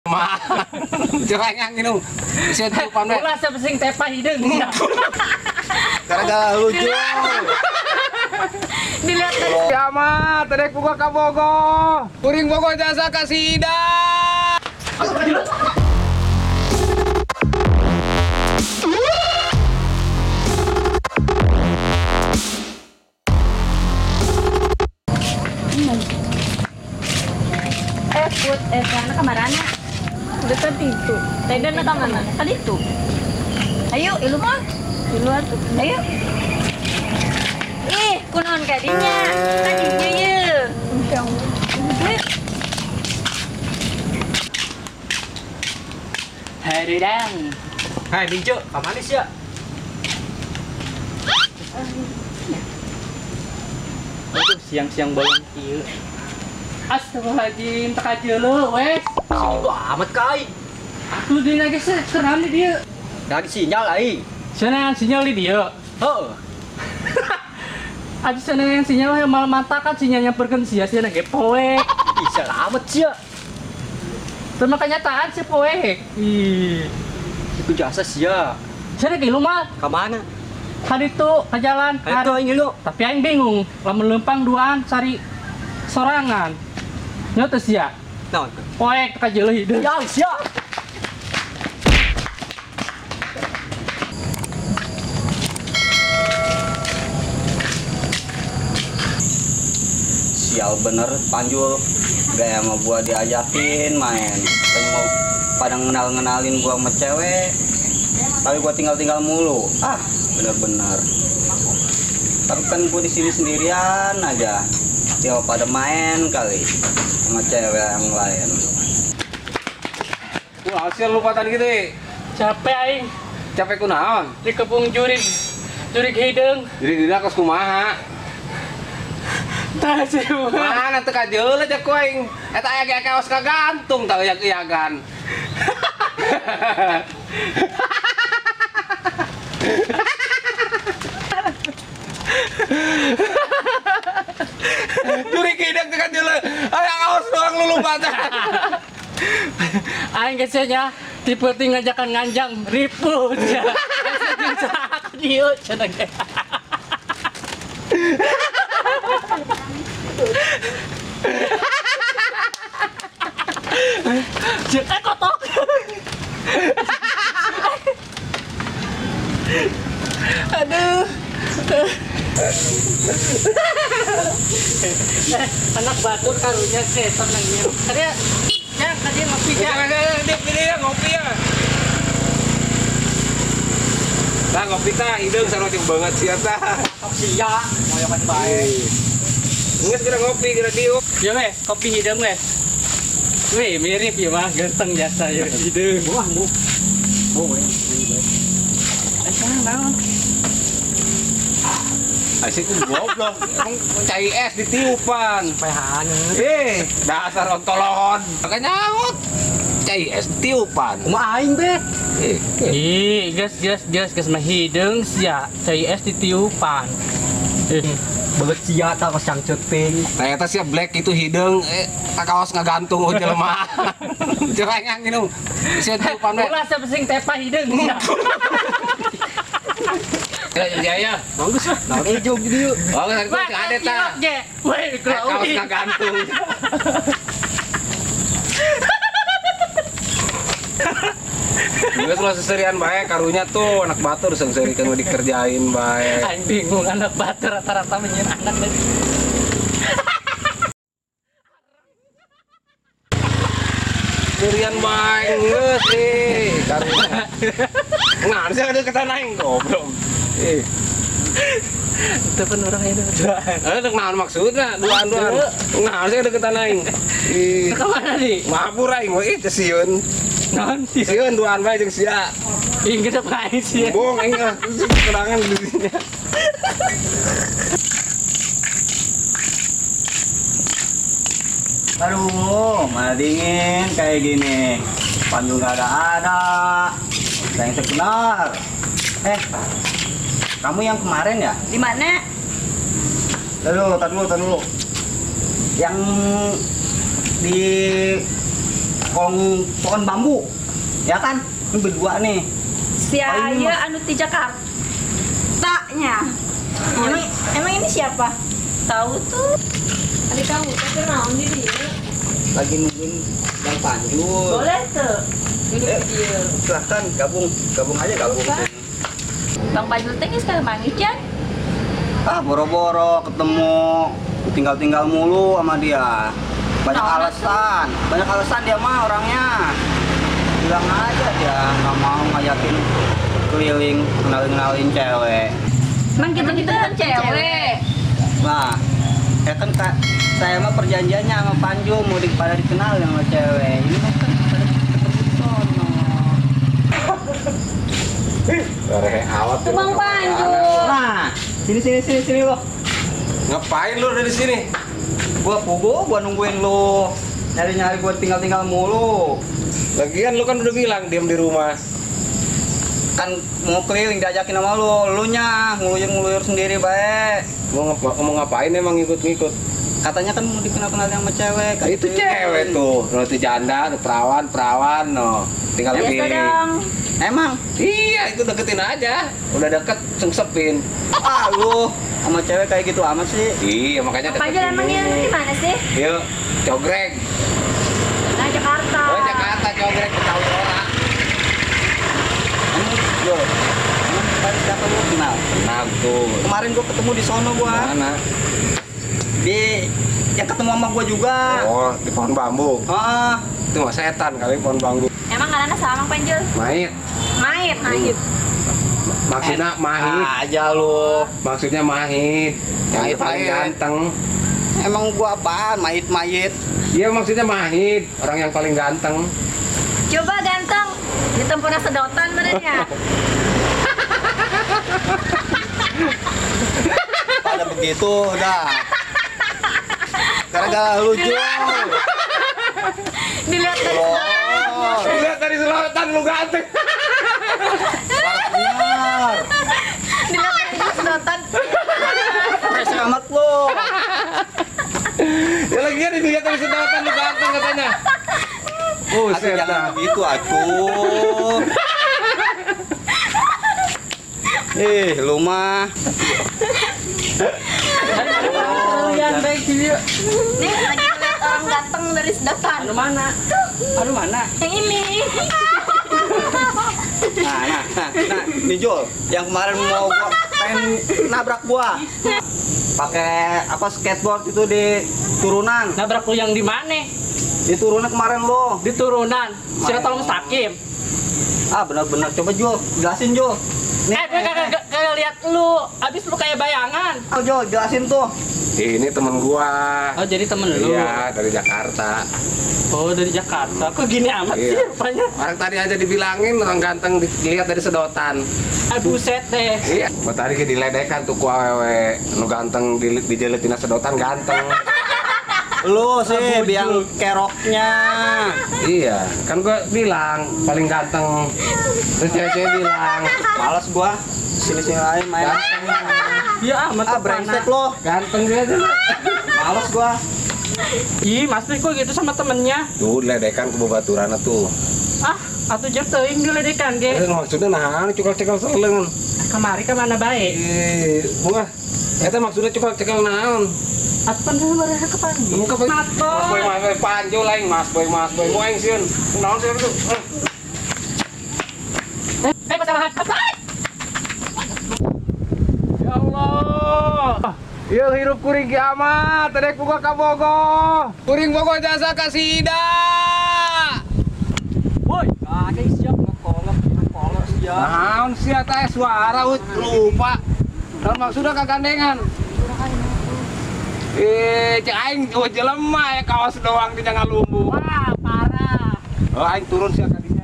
Mah. Jangan yang minum. Bisa tiupan we. Ulah sepesing tepah hideung. Gara-gara lucu. Dilihat dari Kiamat, tadek buka ka Bogo. Kuring Bogo jasa ka Sida. Put, sana kamarana. Dekat itu. Tenda na mana? Tadi itu. Ayo, ilu mah. Di luar tuh. Ayo. Ih, kunon kadinya. Kadinya ye. Hari dang. Hai, Bincu, ka mana sih ya? Aduh, siang-siang balon kieu. Astagfirullahaladzim, tak aja lo, wes. Itu amat kai. Aku di lagi seram nih dia. Dari sinyal ai. Sana yang sinyal di dia. Heeh. Aduh, sana yang sinyal yang malah mata kan sinyalnya perken sia-sia nage poek. Ih, selamat sih ya. Sama kenyataan sih poek. Ih. Itu jasa sih ya. Sana ke rumah. Ka mana? Hari itu ke jalan. Itu ini lu. Tapi aing bingung, lamun lempang duaan cari sorangan. Nyotes ya. Naon? Poek ka jeuh hideung. Ya, siap. Sial bener Panjul, gaya sama gua diajakin main, katanya mau pada ngenalin gua sama cewek, tapi gua tinggal mulu. Bener-bener. Tapi kan gua di sini sendirian aja, dia pada main kali sama cewek yang lain. Wah, hasil lupa tadi gitu. Capek aing Capek kunaon? di kebun jurig hideung. Jadi dina kos kumaha? Tah sih. Mana teu kajeul aja ku aing. Eta aya kaos kagantung tah iyagan. Curi kidang teu kajeul. Aya kaos doang lulumpatan. Aing gesenya tipe ngajakan nganjang ribut ya. Jeung saha dieu cenah ge. Cek kotok. Aduh. Anak batur karunya setan nangnya. Kada ya kada ngopi ya. Dia ngopi ya. Tah ngopi tah hideung sarojeng banget sia tah. Tok sia moyokan bae. Geus kira ngopi kira diuk. Ya weh, kopi hideung weh. Weh, mirip ya mah ganteng jasa ya hideung. Wah, mu. Oh, weh. Asal naon? Asik goblok. Emang cai es ditiupan. Pehan. Dasar ontolon. Makanya nyaut. Cai es tiupan. Kumaha aing be? Eh, Ih, gas mah hideung sia. Cai es ditiupan. beut sia tah kos cangcut ping. Nah, eta sia black itu hideung kaos ngagantung oh jelema. Jangan yang minum. Sia tiupan we. Ulah sepesing tepah hideung sia. Ya. Bagus lah. Nah, ijo gitu. Oh, kan Wah, ada tah. Weh, Kaos ngagantung. Geus lo seserian bae karunya tuh anak batur sengserikan mau dikerjain bae. Aing bingung anak batur rata-rata menyen anak dari. Seserian bae geus karunya. Ngan sih ada kesana aing goblok. Itu pun orang itu. Ada naon maksudna duaan. Ngan sih ada kesana aing. Ke mana nih? Mabur aing mah ieu sieun. Non sih. Sieun duaan bae jeung sia. Ingat apa sih? Bong aing kerangan di sini. Aduh, mana dingin kayak gini. Panjul nggak ada. Yang benar. Kamu yang kemarin ya? Di mana? Tar dulu. Yang di pohon bambu. Ya kan? Ini berdua nih. Si Aya anu di Jakarta-nya. Emang ini siapa? Tahu tuh. Adik kamu, tapi naon di dia? Lagi nungguin Bang Panjul. Boleh tuh. Duduk dia. Silahkan gabung aja gabung. Bang Panjul teh geus ka mangis can? Ah, boro-boro ketemu tinggal mulu sama dia. Banyak Nah, alasan dia mah orangnya. Bilang aja dia nggak mau ngajakin keliling kenalin cewek. Emang gitu-gitu kan cewek. Nah, ya kan kak, saya mah perjanjiannya sama Panju mau pada dikenal sama cewek. Ini kan pada ketemu di sono. Awat Tuh Bang Panjul. Nah, sini lo. Ngapain lu dari sini? Gua nungguin lo. Nyari-nyari gua tinggal mulu. Lagian lu kan udah bilang diam di rumah. Kan mau keliling diajakin sama lu nya nguluyur sendiri baik. Mau ngapain emang ngikut-ngikut? Katanya kan mau dikenal sama cewek. Nah, itu cewek tuh, nanti janda, tuh perawan, no. Tinggal Biasa pilih. dong. Emang? Iya, itu deketin aja. Udah deket, sengsepin. Ah lu sama cewek kayak gitu amat sih. Iya, makanya Bang Panjul deketin. emangnya di mana sih? Yuk, cogrek. Nah, Jakarta. Oh, Jakarta cogrek Betawi orang. Emang tadi siapa lu kenal? Nah, tuh. Kemarin gua ketemu di sono gua. Mana? Di yang ketemu sama gua juga. Oh, di pohon bambu. Ah, Itu mah setan kali pohon bambu. Emang karena sama Bang Panjul? Mait. Mait. Maksudnya mahit. aja lu. Maksudnya mahit. Yang Mahit, paling mahit. ganteng. Emang gua apaan? Mayit. Iya, maksudnya mahit. Orang yang paling ganteng. Coba ganteng. Ditempurna sedotan merenya. Pada begitu dah. Gara-gara lucu. Dilihat dari Oh, Lihat dari selatan lu ganteng. benar. dilihat dari sedotan. Fresh amat lu. Ya lagi kan dilihat dari selatan lu ganteng katanya. Oh, Aduh, jangan setan. begitu atuh. Lu mah. Kalian baik dia. Nih lagi lihat orang ganteng dari sedotan. Anu mana? Anu mana? Yang ini. Nah, nih Jul, yang kemarin mau gua pengen nabrak gua. Pakai apa skateboard itu di turunan. Nabrak lu yang di mana? Di turunan kemarin lo. Di turunan. Siratal Mustaqim. Ah, benar-benar coba Jul, jelasin Jul. Gue kagak lihat lu. Abis lu kayak bayangan. Oh, Jul, jelasin tuh. Ini temen gua. Oh, jadi temen lu. Iya, dari Jakarta. Oh, dari Jakarta. Kok gini amat sih Iya. rupanya? Orang tadi aja dibilangin orang ganteng dilihat dari sedotan. Aduh, set deh. Iya, buat tadi diledekan tuh ku awewe. Nu ganteng dijeletin sedotan ganteng. Lu sih biang keroknya. Iya, kan gua bilang paling ganteng. Terus cewek bilang Males gua. Sini-sini lain main. ganteng. Ya amat Ah, brengsek lo. Ganteng dia tuh. Males gua. Ih, Mas Pri kok gitu sama temennya? Tuh diledekan ke babaturan tuh. Ah, atuh jeung teuing diledekan ge. Maksudnya nah cukal-cekal seleng. Kamari ka mana bae? Bunga. Eta maksudnya cukal-cekal naon? Atuh pan bareng ka panji. Muka Mas Boy, panjo lain Mas Boy, mau aing sieun. Naon sih itu? Pasalahan. Ya Allah. Ieu hirup kuring kiamat, tedek buka ka Bogo. Kuring Bogo jasa ka Sida. Woi, ada siap ngekolok siap. Naon sia teh suara lupa. Naon maksudna kagandengan? Cek aing jelema ya kaos doang di jangan lumbu. Wah, parah. Oh, aing turun sia ka dinya.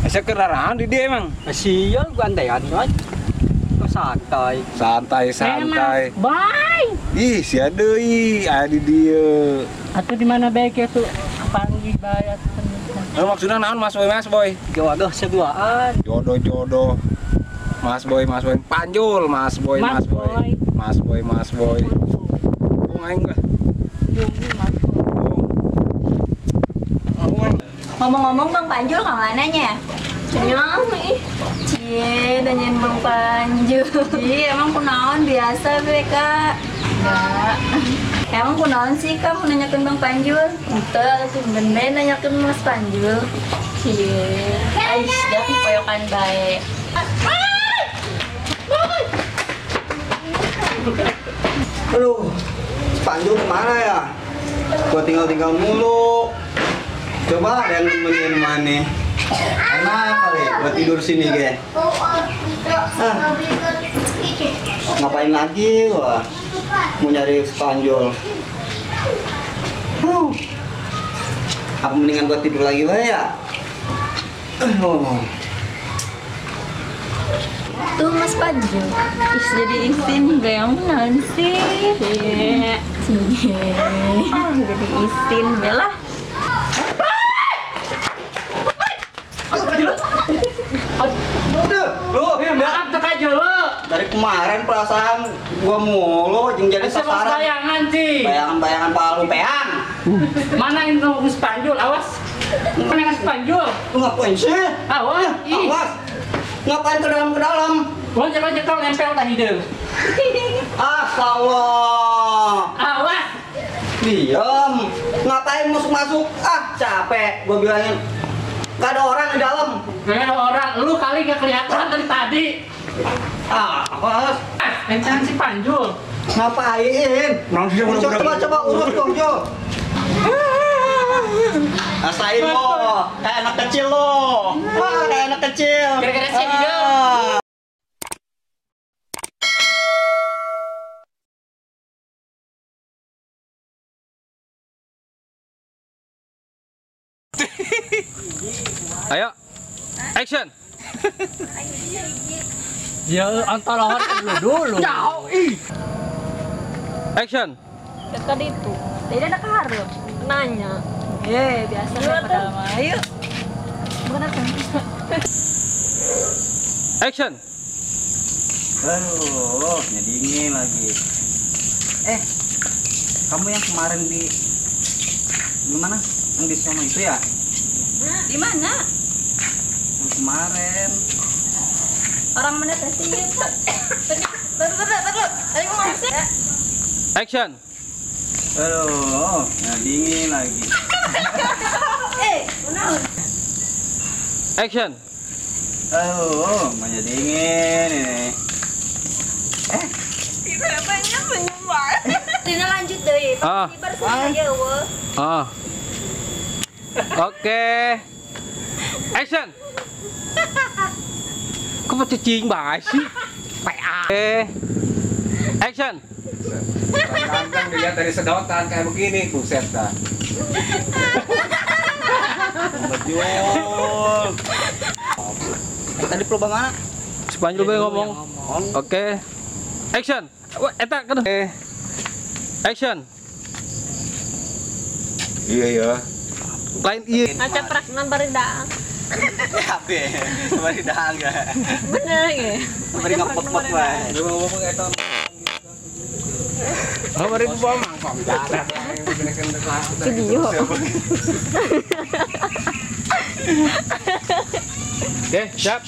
Asa kendaraan di dia emang? Sial gua andean coy. Kok santai. Santai. Bye. Ih, sia deui aya di dieu. Atuh di mana bae ke tuh? Panggih bae atuh. Maksudnya naon Mas Boy? Jodoh seduaan. Jodoh. Mas Boy. Panjul Mas Boy. main gua. Ngomong-ngomong Bang Panjul kemananya? Nyong ih. Cie, danyain Bang Panjul. Iya, emang kunaon biasa Kak. Enggak. Emang kunaon sih kamu nanyakan Bang Panjul? Entah, tuh bener nanyakan Mas Panjul. Cie, ais dah poyokan baik. Aduh, Panjul kemana ya? Gua tinggal mulu. Coba ada yang nemenin mana? Enak kali, gua tidur sini ge. Ngapain lagi gua? Mau nyari Panjul. Apa mendingan gua tidur lagi lah ya? Tuh Mas Panjul, jadi isin gak yang benar sih. Cie, jadi isin bela. Lu, Maaf tuh aja lo. dari kemarin perasaan gua mulu yang jadi Saya mau sasaran. bayangan sih. Bayangan-bayangan palu peang. Mana itu Mas Panjul? Awas. Mana Mas Panjul? Lu ngapain sih? Awas. Ih. Awas. Ngapain ke dalam? Loncat-loncat kau nempel tak hidung. Astagfirullah. Awas. Diam. Ngapain masuk-masuk? Ah, capek. Gua bilangin. Gak ada orang di dalam. Gak ada orang. Lu kali gak kelihatan dari tadi. Ah, awas. Encan si Panjul. Ngapain? Coba urus dong, Jo. Rasain lo, kayak anak kecil lo. Wah, kayak anak kecil. Gara-gara si hidung. Ayo, action. Ya antara dulu. Jauh. Action. Dekat itu. Tidak ada kaharep. Nanya. Biasa pada mah. Ayo. Bukan apa. Action. Aduh, dingin lagi. Kamu yang kemarin di mana? Yang di sana itu ya? Di mana? Yang kemarin. Orang mana sih? Terus. Tadi mau ngomong sih. Action. Aduh, dingin lagi. Kunaon? Action. Aduh, dingin ini. Apanya senyum banget. Tina lanjut deh. Ah. Baru saja weh. Ah. Oke. Action. Kok mau cacing banget sih? Oke. Action. Kantang dilihat dari sedotan kayak begini, buset dah. Bejual. Tadi peluang mana? Panjul gue ngomong. Oke. Action. Wah, eta kan. Oke. Action. Iya ya. Lain iya. Ngacaprak nambari daang. Apa? Mari dah enggak. Bener ya? Mari ngepot-pot wae. Lu ngomong eta. Mari gua mangkok. Video. Oke, siap.